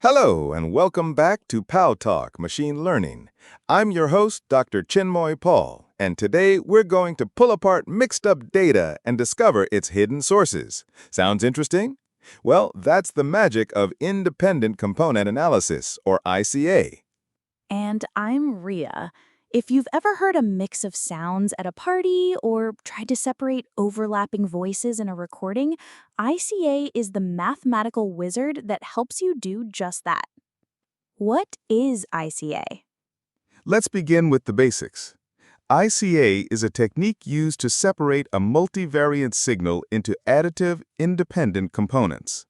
Hello, and welcome back to Pal Talk Machine Learning. I'm your host, Dr. Chinmoy Paul, and today we're going to pull apart mixed-up data and discover its hidden sources. Sounds interesting? Well, that's the magic of independent component analysis, or ICA. And I'm Ria. If you've ever heard a mix of sounds at a party or tried to separate overlapping voices in a recording, ICA is the mathematical wizard that helps you do just that. What is ICA? Let's begin with the basics. ICA is a technique used to separate a multivariate signal into additive, independent components.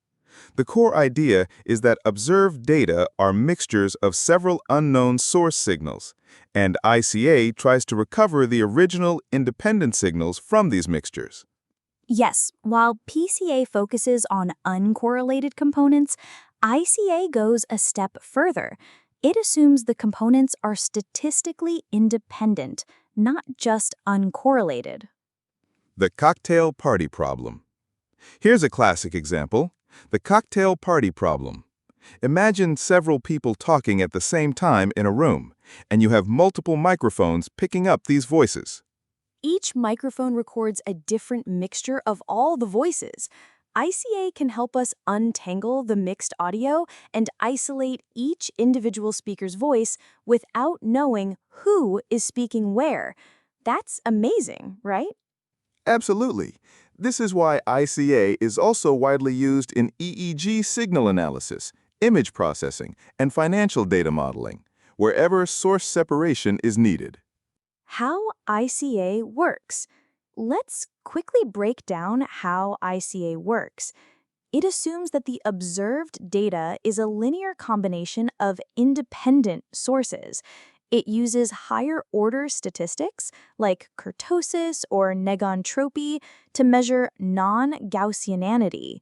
The core idea is that observed data are mixtures of several unknown source signals, and ICA tries to recover the original independent signals from these mixtures. Yes, while PCA focuses on uncorrelated components, ICA goes a step further. It assumes the components are statistically independent, not just uncorrelated. The cocktail party problem. Here's a classic example: the cocktail party problem. Imagine several people talking at the same time in a room, and you have multiple microphones picking up these voices. Each microphone records a different mixture of all the voices. ICA can help us untangle the mixed audio and isolate each individual speaker's voice without knowing who is speaking where. That's amazing, right? Absolutely. This is why ICA is also widely used in EEG signal analysis, image processing, and financial data modeling, wherever source separation is needed. How ICA works. Let's quickly break down how ICA works. It assumes that the observed data is a linear combination of independent sources. It uses higher-order statistics, like kurtosis or negentropy, to measure non-Gaussianity.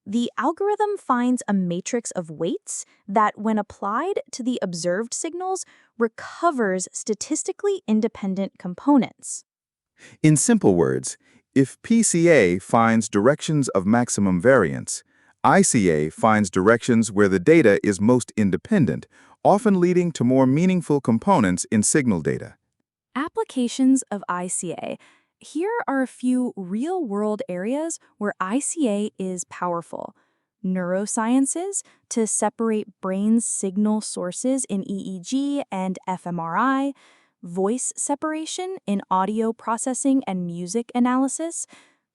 The algorithm finds a matrix of weights that, when applied to the observed signals, recovers statistically independent components. In simple words, if PCA finds directions of maximum variance, ICA finds directions where the data is most independent, often leading to more meaningful components in signal data. Applications of ICA. Here are a few real-world areas where ICA is powerful. Neurosciences, to separate brain's signal sources in EEG and fMRI. Voice separation in audio processing and music analysis.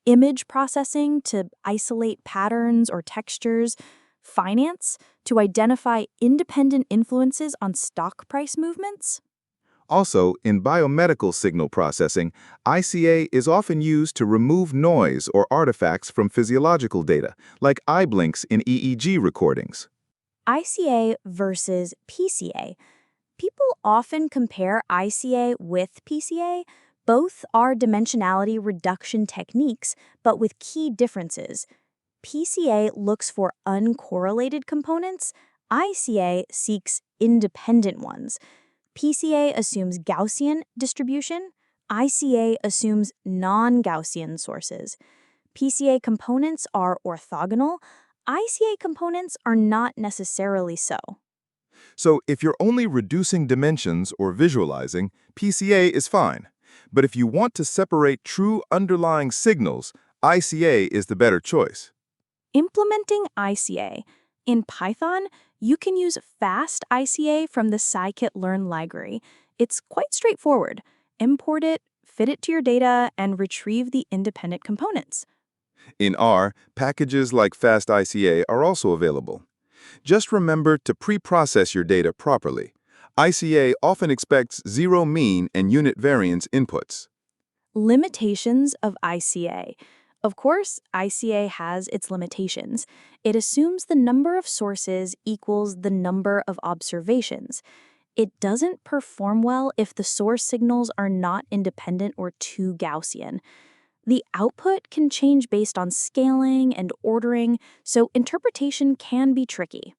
Image processing to isolate patterns or textures. Finance, to identify independent influences on stock price movements. Also, in biomedical signal processing, ICA is often used to remove noise or artifacts from physiological data, like eye blinks in EEG recordings. ICA versus PCA. People often compare ICA with PCA. Both are dimensionality reduction techniques, but with key differences. PCA looks for uncorrelated components. ICA seeks independent ones. PCA assumes Gaussian distribution. ICA assumes non-Gaussian sources. PCA components are orthogonal. ICA components are not necessarily so. So if you're only reducing dimensions or visualizing, PCA is fine. But if you want to separate true underlying signals, ICA is the better choice. Implementing ICA. In Python, you can use fast ICA from the scikit-learn library. It's quite straightforward. Import it, fit it to your data, and retrieve the independent components. In R, packages like FastICA are also available. Just remember to pre-process your data properly. ICA often expects zero mean and unit variance inputs. Limitations of ICA. Of course, ICA has its limitations. It assumes the number of sources equals the number of observations. It doesn't perform well if the source signals are not independent or too Gaussian. The output can change based on scaling and ordering, so interpretation can be tricky.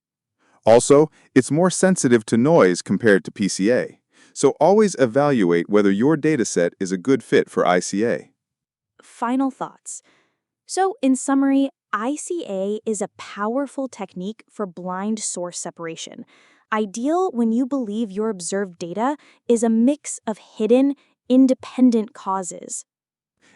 Also, it's more sensitive to noise compared to PCA. So always evaluate whether your dataset is a good fit for ICA. Final thoughts. So, in summary, ICA is a powerful technique for blind source separation, ideal when you believe your observed data is a mix of hidden, independent causes.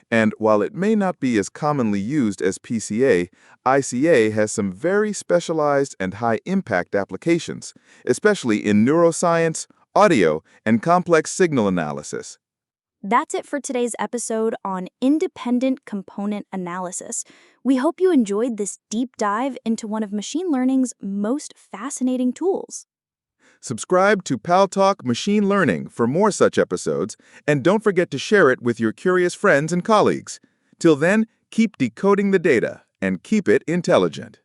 And while it may not be as commonly used as PCA, ICA has some very specialized and high-impact applications, especially in neuroscience, audio, and complex signal analysis. That's it for today's episode on independent component analysis. We hope you enjoyed this deep dive into one of machine learning's most fascinating tools. Subscribe to Pal Talk Machine Learning for more such episodes, and don't forget to share it with your curious friends and colleagues. Till then, keep decoding the data and keep it intelligent.